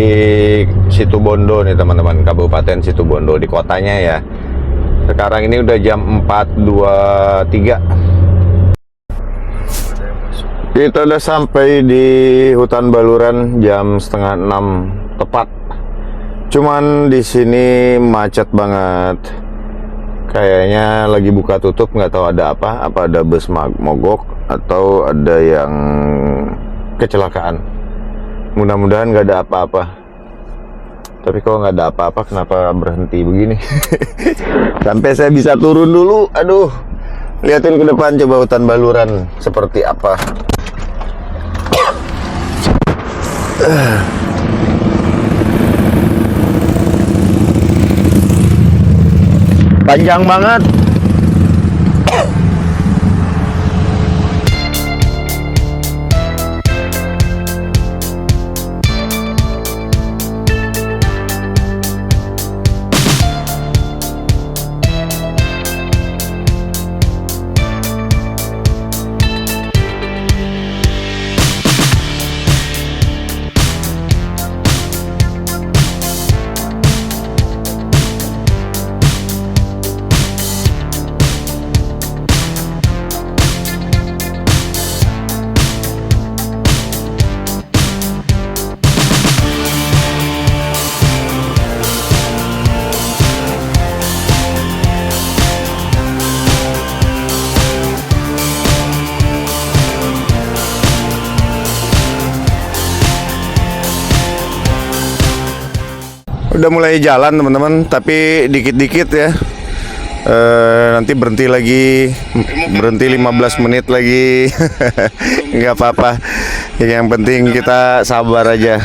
Situbondo nih, teman-teman. Kabupaten Situbondo, di kotanya ya. Sekarang ini udah jam 4.23. Kita udah sampai di hutan Baluran jam 5:30 tepat. Cuman di sini macet banget. Kayaknya lagi buka tutup, nggak tahu ada apa. Apa ada bus mogok atau ada yang kecelakaan. Mudah-mudahan nggak ada apa-apa. Tapi kalau nggak ada apa-apa, kenapa berhenti begini? Sampai saya bisa turun dulu. Aduh, liatin ke depan, coba hutan Baluran seperti apa. Panjang banget. Udah mulai jalan teman-teman, tapi dikit-dikit ya. Nanti berhenti lagi, berhenti 15 menit lagi. Nggak apa-apa. Yang penting kita sabar aja.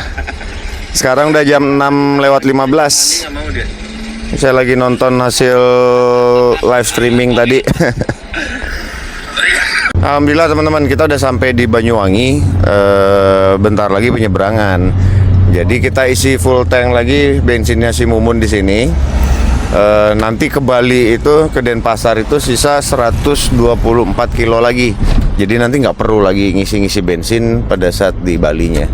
Sekarang udah jam 6:15. Saya lagi nonton hasil live streaming tadi. Alhamdulillah teman-teman, kita udah sampai di Banyuwangi. Bentar lagi penyeberangan. Jadi kita isi full tank lagi bensinnya si Mumun di sini. Nanti ke Bali itu, ke Denpasar itu sisa 124 kilo lagi. Jadi nanti nggak perlu lagi ngisi-ngisi bensin pada saat di Balinya.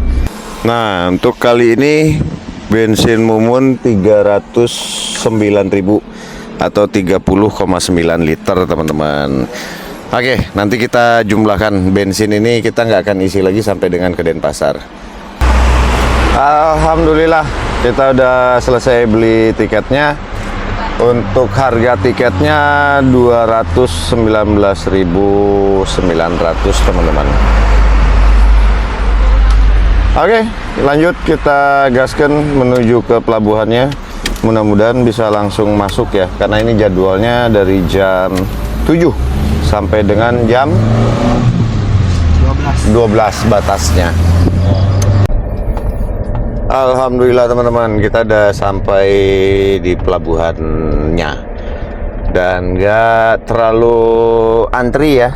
Nah, untuk kali ini bensin Mumun 309.000 atau 30,9 liter teman-teman. Oke, nanti kita jumlahkan bensin ini, kita nggak akan isi lagi sampai dengan ke Denpasar. Alhamdulillah kita udah selesai beli tiketnya. Untuk harga tiketnya 219.900 teman-teman. Oke, lanjut kita gaskan menuju ke pelabuhannya. Mudah-mudahan bisa langsung masuk ya, karena ini jadwalnya dari jam 7 sampai dengan jam 12 batasnya. Alhamdulillah teman-teman, kita udah sampai di pelabuhannya dan nggak terlalu antri ya.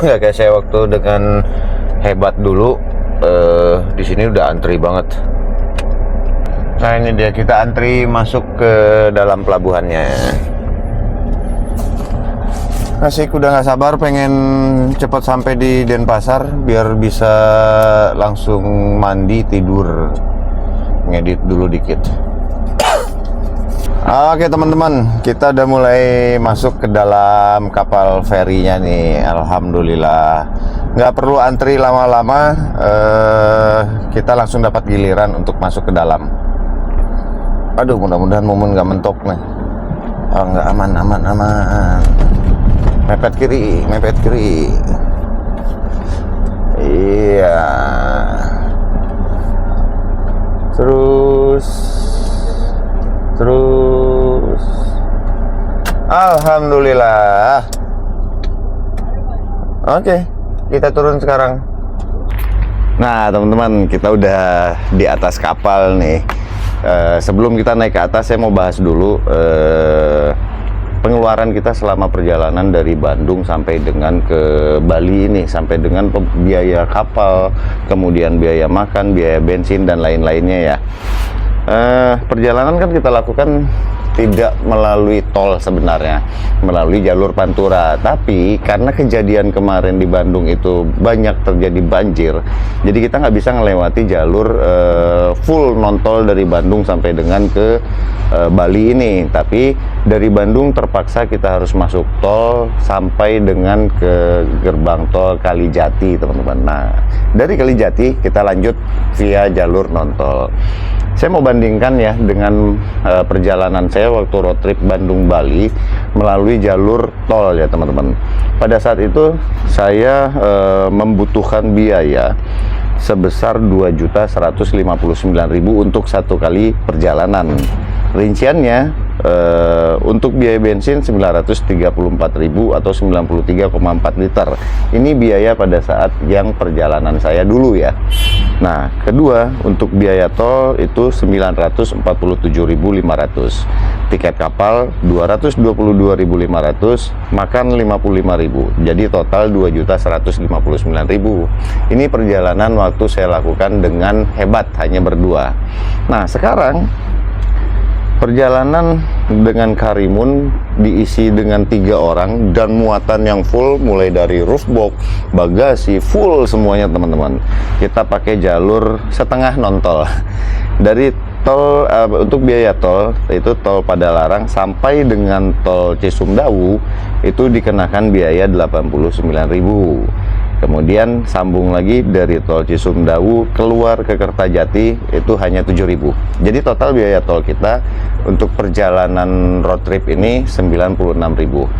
Nggak kayak saya waktu dengan Hebat dulu. Di sini udah antri banget. Nah ini dia, kita antri masuk ke dalam pelabuhannya. Asik, udah nggak sabar pengen cepat sampai di Denpasar biar bisa langsung mandi, tidur, ngedit dulu dikit. Oke teman-teman, kita udah mulai masuk ke dalam kapal ferinya nih. Alhamdulillah, nggak perlu antri lama-lama. Kita langsung dapat giliran untuk masuk ke dalam. Aduh, mudah-mudahan Mumun nggak mentok nih. Oh, nggak, aman. Mepet kiri. Iya. Terus. Alhamdulillah. Oke, kita turun sekarang. Nah, teman-teman, kita udah di atas kapal nih. Sebelum kita naik ke atas, saya mau bahas dulu pengeluaran kita selama perjalanan dari Bandung sampai dengan ke Bali ini, sampai dengan biaya kapal, kemudian biaya makan, biaya bensin, dan lain-lainnya ya. Perjalanan kan kita lakukan tidak melalui tol sebenarnya, melalui jalur Pantura. Tapi karena kejadian kemarin di Bandung itu banyak terjadi banjir, jadi kita nggak bisa melewati jalur full non-tol dari Bandung sampai dengan ke Bali ini. Tapi dari Bandung terpaksa kita harus masuk tol sampai dengan ke gerbang tol Kalijati, teman-teman. Nah, dari Kalijati kita lanjut via jalur non-tol. Saya mau bandingkan ya dengan perjalanan saya waktu road trip Bandung-Bali melalui jalur tol ya teman-teman. Pada saat itu saya membutuhkan biaya sebesar 2.159.000 untuk satu kali perjalanan. Rinciannya untuk biaya bensin 934.000 atau 93,4 liter. Ini biaya pada saat yang perjalanan saya dulu ya. Nah, kedua untuk biaya tol itu 947.500. Tiket kapal 222.500, makan 55.000. Jadi total 2.159.000. Ini perjalanan waktu saya lakukan dengan Hebat hanya berdua. Nah, sekarang perjalanan dengan Karimun diisi dengan 3 orang dan muatan yang full, mulai dari roof box, bagasi, full semuanya teman-teman. Kita pakai jalur setengah non-tol. Dari tol untuk biaya tol itu tol Padalarang sampai dengan tol Cisumdawu itu dikenakan biaya 89.000. Kemudian sambung lagi dari tol Cisumdawu keluar ke Kertajati itu hanya 7.000. Jadi total biaya tol kita untuk perjalanan road trip ini 96.000.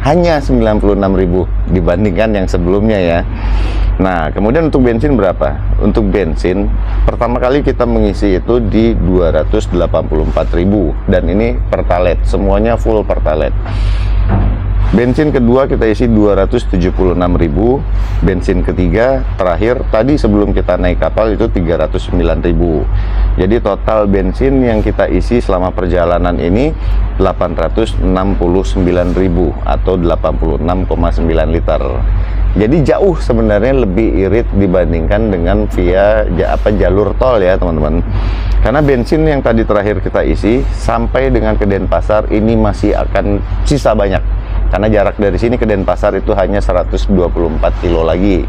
Hanya 96.000 dibandingkan yang sebelumnya ya. Nah, kemudian untuk bensin berapa? Untuk bensin pertama kali kita mengisi itu di 284.000 dan ini pertalite, semuanya full pertalite. Bensin kedua kita isi 276.000, bensin ketiga terakhir tadi sebelum kita naik kapal itu 309.000. Jadi total bensin yang kita isi selama perjalanan ini 869.000 atau 86,9 liter. Jadi jauh sebenarnya lebih irit dibandingkan dengan via jalur tol ya teman-teman. Karena bensin yang tadi terakhir kita isi sampai dengan ke Denpasar ini masih akan sisa banyak. Karena jarak dari sini ke Denpasar itu hanya 124 kilo lagi.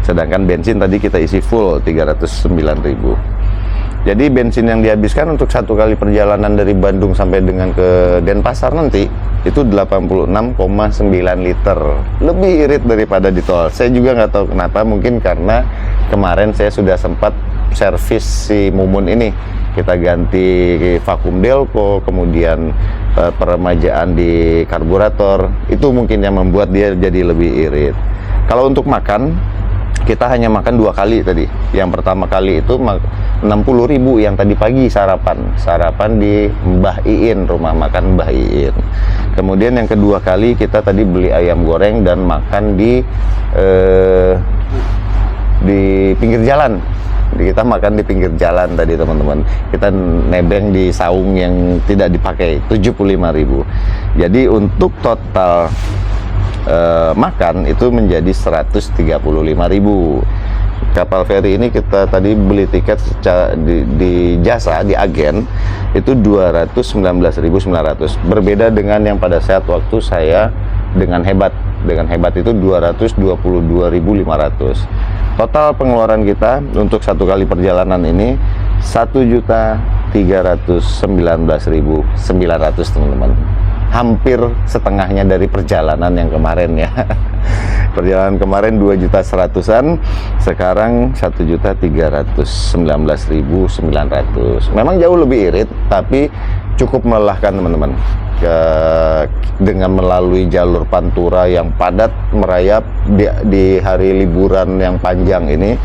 Sedangkan bensin tadi kita isi full 309.000. Jadi bensin yang dihabiskan untuk satu kali perjalanan dari Bandung sampai dengan ke Denpasar nanti itu 86,9 liter. Lebih irit daripada di tol. Saya juga nggak tahu kenapa, mungkin karena kemarin saya sudah sempat servis si Mumun ini. Kita ganti vakum delco, kemudian peremajaan di karburator. Itu mungkin yang membuat dia jadi lebih irit. Kalau untuk makan, kita hanya makan 2 kali tadi. Yang pertama kali itu 60.000 yang tadi pagi sarapan di Mbah Iin, rumah makan Mbah Iin. Kemudian yang kedua kali kita tadi beli ayam goreng dan makan di pinggir jalan. Kita makan di pinggir jalan tadi teman-teman. Kita nebeng di saung yang tidak dipakai 75.000. Jadi untuk total makan itu menjadi 135.000. Kapal feri ini kita tadi beli tiket di jasa, di agen itu 219.900. Berbeda dengan yang pada saat waktu saya dengan hebat itu 222.500. Total pengeluaran kita untuk satu kali perjalanan ini 1.319.900 teman-teman. Hampir setengahnya dari perjalanan yang kemarin ya. Perjalanan kemarin 2.100.000-an, sekarang 1.319.900. Memang jauh lebih irit, tapi cukup melelahkan teman-teman. Dengan melalui jalur Pantura yang padat merayap di hari liburan yang panjang ini,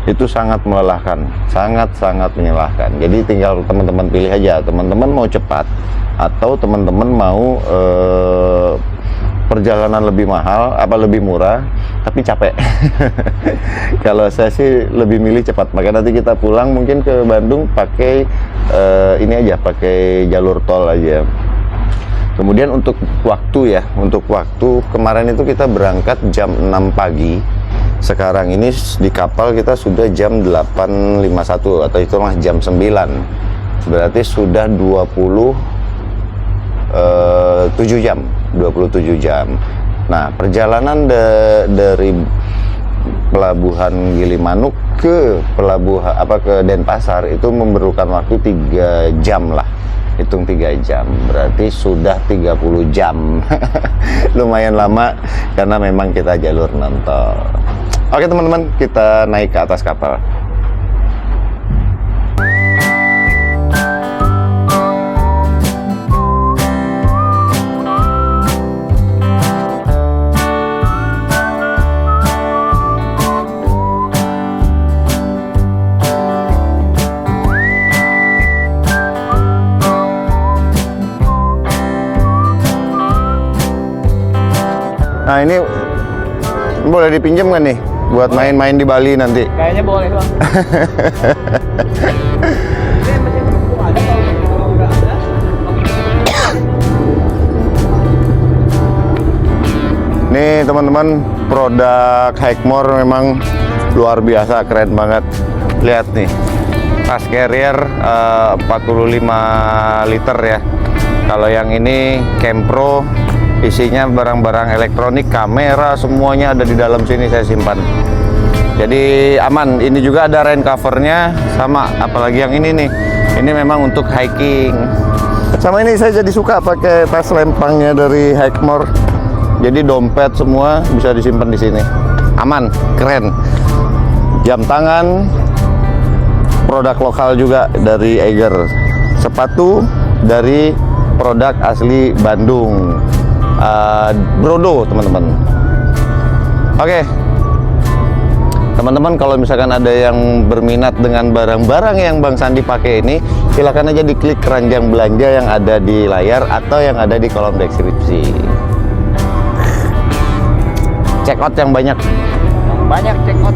itu sangat melelahkan, sangat melelahkan. Jadi tinggal teman-teman pilih aja, teman-teman mau cepat atau teman-teman mau perjalanan lebih mahal, lebih murah, tapi capek. Kalau saya sih lebih milih cepat. Maka nanti kita pulang mungkin ke Bandung pakai ini aja, pakai jalur tol aja. Kemudian untuk waktu ya, kemarin itu kita berangkat jam 6 pagi. Sekarang ini di kapal kita sudah jam 8.51 atau itulah jam 9. Berarti sudah 27 jam. Nah, perjalanan dari pelabuhan Gilimanuk ke ke Denpasar itu memerlukan waktu 3 jam lah. Hitung 3 jam, berarti sudah 30 jam. Lumayan lama karena memang kita jalur non-tol. Oke teman-teman, kita naik ke atas kapal. Nah ini boleh dipinjam kan nih buat main-main di Bali nanti? Kayaknya boleh bang. Nih teman-teman, produk Hikmore memang luar biasa, keren banget. Lihat nih, tas carrier 45 liter ya. Kalau yang ini Kempro, isinya barang-barang elektronik, kamera, semuanya ada di dalam sini saya simpan. Jadi aman. Ini juga ada rain covernya, sama apalagi yang ini nih. Ini memang untuk hiking. Sama ini saya jadi suka pakai tas lempangnya dari Hikmore. Jadi dompet semua bisa disimpan di sini. aman, keren. Jam tangan produk lokal juga dari Eiger. Sepatu dari produk asli Bandung, Brodo, teman-teman. Oke, teman-teman, kalau misalkan ada yang berminat dengan barang-barang yang Bang Sandi pakai ini, silakan aja diklik keranjang belanja yang ada di layar atau yang ada di kolom deskripsi. Check out yang banyak. Banyak check out.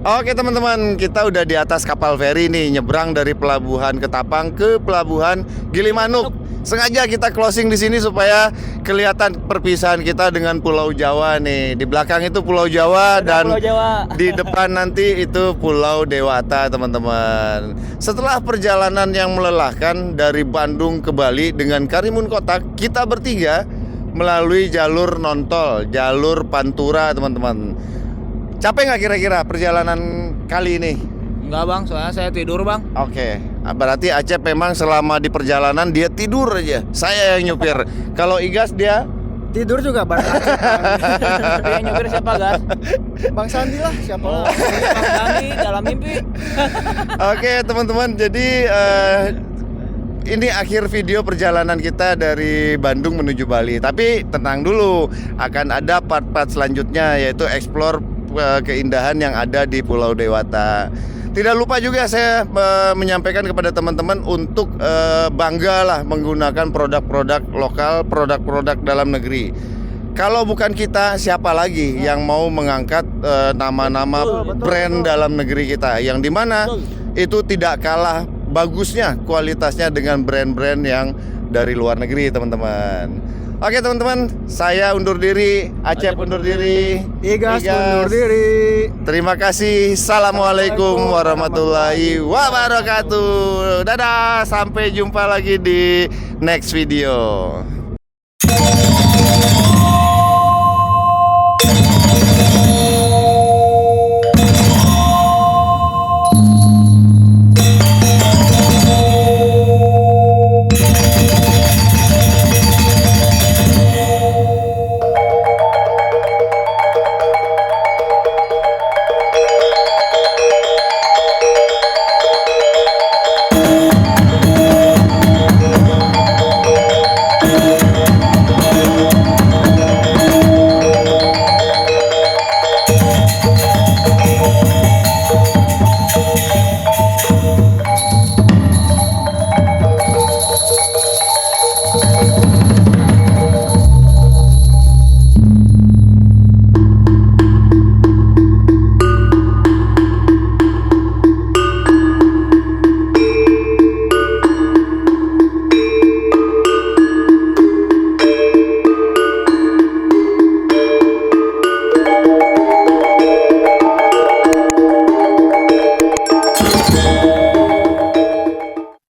Oke teman-teman, kita udah di atas kapal feri nih, nyebrang dari pelabuhan Ketapang ke pelabuhan Gilimanuk. Sengaja kita closing di sini supaya kelihatan perpisahan kita dengan Pulau Jawa nih. Di belakang itu Pulau Jawa dan Pulau Jawa. di depan nanti itu Pulau Dewata, teman-teman. Setelah perjalanan yang melelahkan dari Bandung ke Bali dengan Karimun Kotak, kita bertiga melalui jalur non-tol, jalur Pantura, teman-teman. Capek nggak kira-kira perjalanan kali ini? Enggak bang, soalnya saya tidur bang. Oke, berarti Acep memang selama di perjalanan dia tidur aja. Saya yang nyupir. Kalau Igas dia Tidur juga bareng Acep. Tapi yang nyupir siapa gas? Bang Sandi lah, siapa Oh, lah. Bang Sandi dalam mimpi. Oke teman-teman, jadi ini akhir video perjalanan kita dari Bandung menuju Bali. Tapi tenang dulu, akan ada part-part selanjutnya, yaitu explore keindahan yang ada di Pulau Dewata. Tidak lupa juga saya menyampaikan kepada teman-teman untuk banggalah menggunakan produk-produk lokal, produk-produk dalam negeri. Kalau bukan kita, siapa lagi yang mau mengangkat nama-nama brand dalam negeri kita, yang dimana itu tidak kalah bagusnya kualitasnya dengan brand-brand yang dari luar negeri, teman-teman. Oke teman-teman, saya undur diri, Acep undur diri, Igas undur diri. Terima kasih. Assalamualaikum warahmatullahi wabarakatuh. Dadah, sampai jumpa lagi di next video.